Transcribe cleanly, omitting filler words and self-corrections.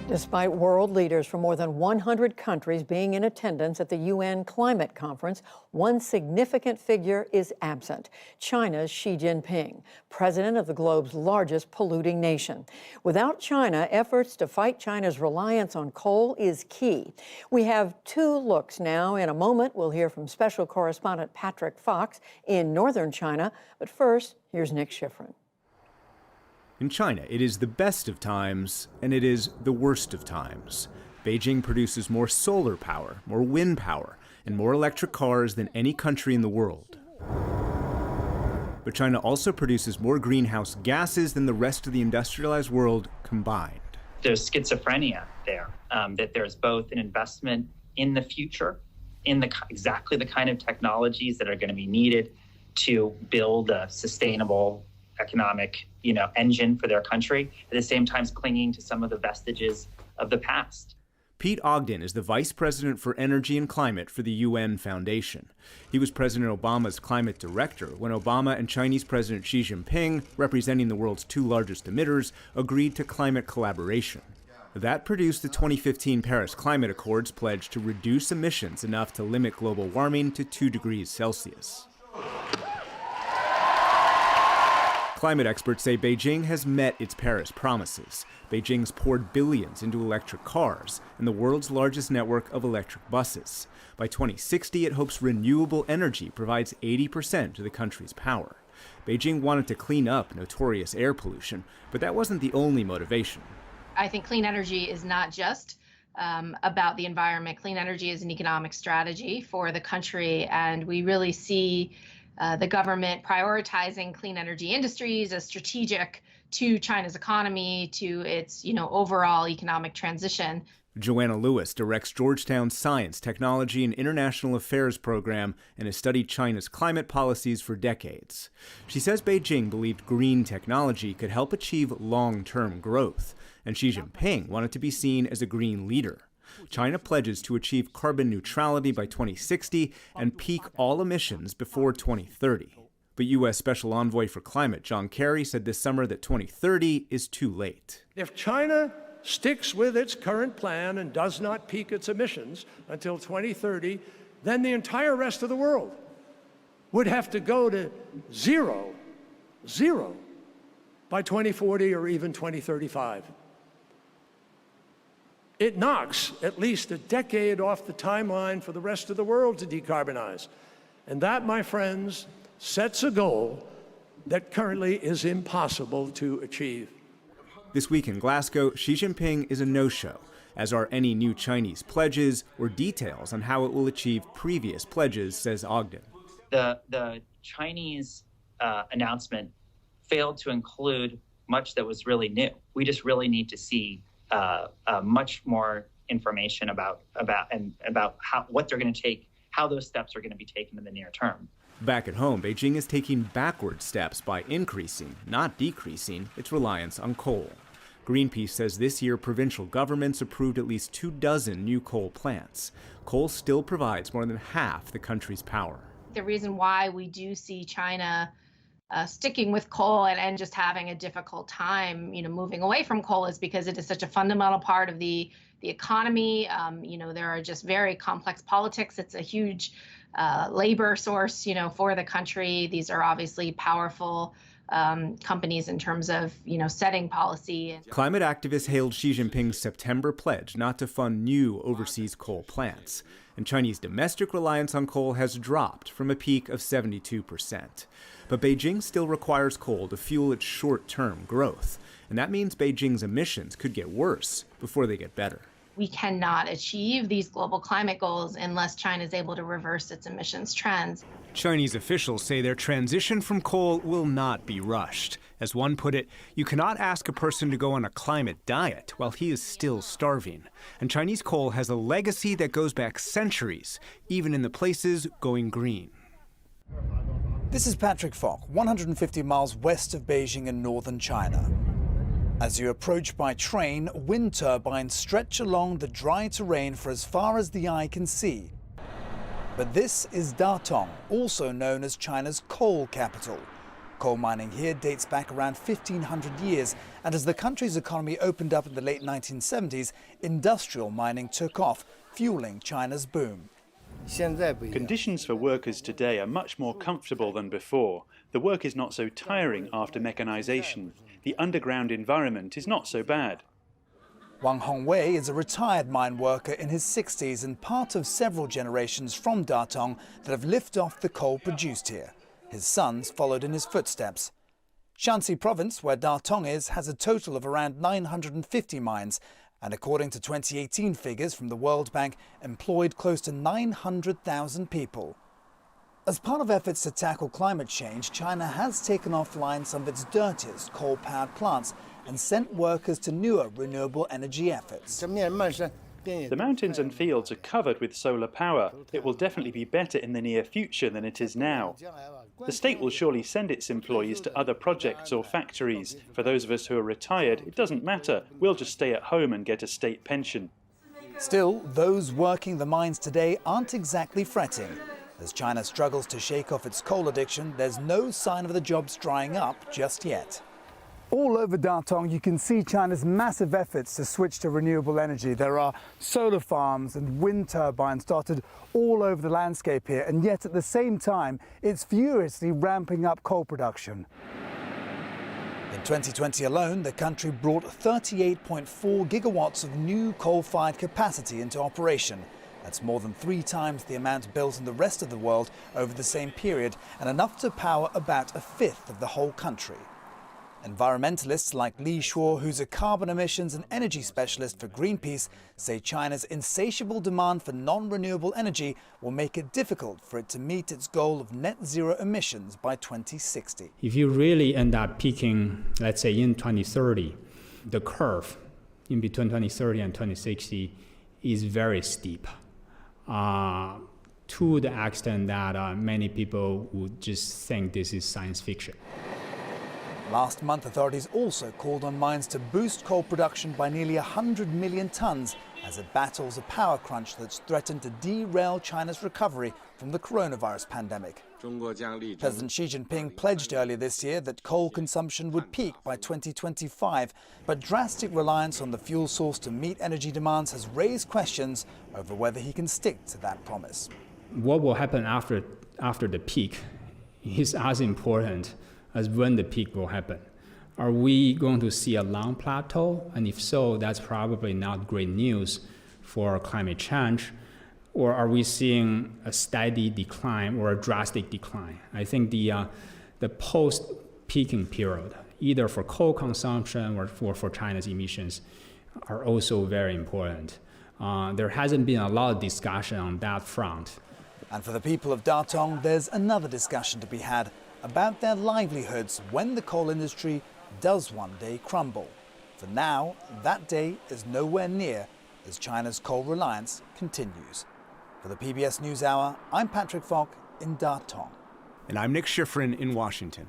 Despite world leaders from more than 100 countries being in attendance at the UN climate conference, one significant figure is absent: China's Xi Jinping, president of the globe's largest polluting nation. Without China, efforts to fight China's reliance on coal is key. We have two looks now. In a moment, we'll hear from special correspondent Patrick Fox in northern China. But first, here's Nick Schifrin. In China, it is the best of times, and it is the worst of times. Beijing produces more solar power, more wind power, and more electric cars than any country in the world. But China also produces more greenhouse gases than the rest of the industrialized world combined. There's schizophrenia there, that there's both an investment in the future, in exactly the kind of technologies that are going to be needed to build a sustainable economic, engine for their country, at the same time clinging to some of the vestiges of the past. Pete Ogden is the Vice President for Energy and Climate for the UN Foundation. He was President Obama's climate director when Obama and Chinese President Xi Jinping, representing the world's two largest emitters, agreed to climate collaboration. That produced the 2015 Paris Climate Accords pledge to reduce emissions enough to limit global warming to 2 degrees Celsius. Climate experts say Beijing has met its Paris promises. Beijing's poured billions into electric cars and the world's largest network of electric buses. By 2060, it hopes renewable energy provides 80% of the country's power. Beijing wanted to clean up notorious air pollution, but that wasn't the only motivation. I think clean energy is not just about the environment. Clean energy is an economic strategy for the country, and we really see the government prioritizing clean energy industries as strategic to China's economy, to its overall economic transition. Joanna Lewis directs Georgetown's Science, Technology, and International Affairs program and has studied China's climate policies for decades. She says Beijing believed green technology could help achieve long-term growth, and Xi Jinping wanted to be seen as a green leader. China pledges to achieve carbon neutrality by 2060 and peak all emissions before 2030. But U.S. Special Envoy for Climate John Kerry said this summer that 2030 is too late. If China sticks with its current plan and does not peak its emissions until 2030, then the entire rest of the world would have to go to zero by 2040 or even 2035. It knocks at least a decade off the timeline for the rest of the world to decarbonize. And that, my friends, sets a goal that currently is impossible to achieve. This week in Glasgow, Xi Jinping is a no-show, as are any new Chinese pledges or details on how it will achieve previous pledges, says Ogden. The Chinese announcement failed to include much that was really new. We just really need to see much more information about what they're going to take, how those steps are going to be taken in the near term. Back at home, Beijing is taking backward steps by increasing, not decreasing, its reliance on coal. Greenpeace says this year provincial governments approved at least 24 new coal plants. Coal still provides more than half the country's power. The reason why we do see China sticking with coal and just having a difficult time, moving away from coal is because it is such a fundamental part of the economy. There are just very complex politics. It's a huge labor source, for the country. These are obviously powerful companies in terms of, setting policy. Climate activists hailed Xi Jinping's September pledge not to fund new overseas coal plants. And Chinese domestic reliance on coal has dropped from a peak of 72%. But Beijing still requires coal to fuel its short-term growth. And that means Beijing's emissions could get worse before they get better. We cannot achieve these global climate goals unless China is able to reverse its emissions trends. Chinese officials say their transition from coal will not be rushed. As one put it, you cannot ask a person to go on a climate diet while he is still starving. And Chinese coal has a legacy that goes back centuries, even in the places going green. This is Patrick Fox, 150 miles west of Beijing in northern China. As you approach by train, wind turbines stretch along the dry terrain for as far as the eye can see. But this is Datong, also known as China's coal capital. Coal mining here dates back around 1,500 years, and as the country's economy opened up in the late 1970s, industrial mining took off, fueling China's boom. Conditions for workers today are much more comfortable than before. The work is not so tiring after mechanization. The underground environment is not so bad. Wang Hongwei is a retired mine worker in his 60s and part of several generations from Datong that have lived off the coal produced here. His sons followed in his footsteps. Shanxi province, where Datong is, has a total of around 950 mines, and according to 2018 figures from the World Bank, employed close to 900,000 people. As part of efforts to tackle climate change, China has taken offline some of its dirtiest coal-powered plants and sent workers to newer renewable energy efforts. The mountains and fields are covered with solar power. It will definitely be better in the near future than it is now. The state will surely send its employees to other projects or factories. For those of us who are retired, it doesn't matter. We'll just stay at home and get a state pension. Still, those working the mines today aren't exactly fretting. As China struggles to shake off its coal addiction, there's no sign of the jobs drying up just yet. All over Datong, you can see China's massive efforts to switch to renewable energy. There are solar farms and wind turbines dotted all over the landscape here, and yet at the same time, it's furiously ramping up coal production. In 2020 alone, the country brought 38.4 gigawatts of new coal-fired capacity into operation. That's more than 3 times the amount built in the rest of the world over the same period, and enough to power about a fifth of the whole country. Environmentalists like Li Shuo, who's a carbon emissions and energy specialist for Greenpeace, say China's insatiable demand for non-renewable energy will make it difficult for it to meet its goal of net zero emissions by 2060. If you really end up peaking, let's say in 2030, the curve in between 2030 and 2060 is very steep, to the extent that many people would just think this is science fiction. Last month, authorities also called on mines to boost coal production by nearly 100 million tons as it battles a power crunch that's threatened to derail China's recovery from the coronavirus pandemic. President Xi Jinping pledged earlier this year that coal consumption would peak by 2025, but drastic reliance on the fuel source to meet energy demands has raised questions over whether he can stick to that promise. What will happen after the peak is as important as when the peak will happen. Are we going to see a long plateau? And if so, that's probably not great news for climate change. Or are we seeing a steady decline or a drastic decline? I think the post-peaking period, either for coal consumption or for China's emissions, are also very important. There hasn't been a lot of discussion on that front. And for the people of Datong, there's another discussion to be had about their livelihoods when the coal industry does one day crumble. For now, that day is nowhere near as China's coal reliance continues. For the PBS NewsHour, I'm Patrick Falk in Datong. And I'm Nick Schifrin in Washington.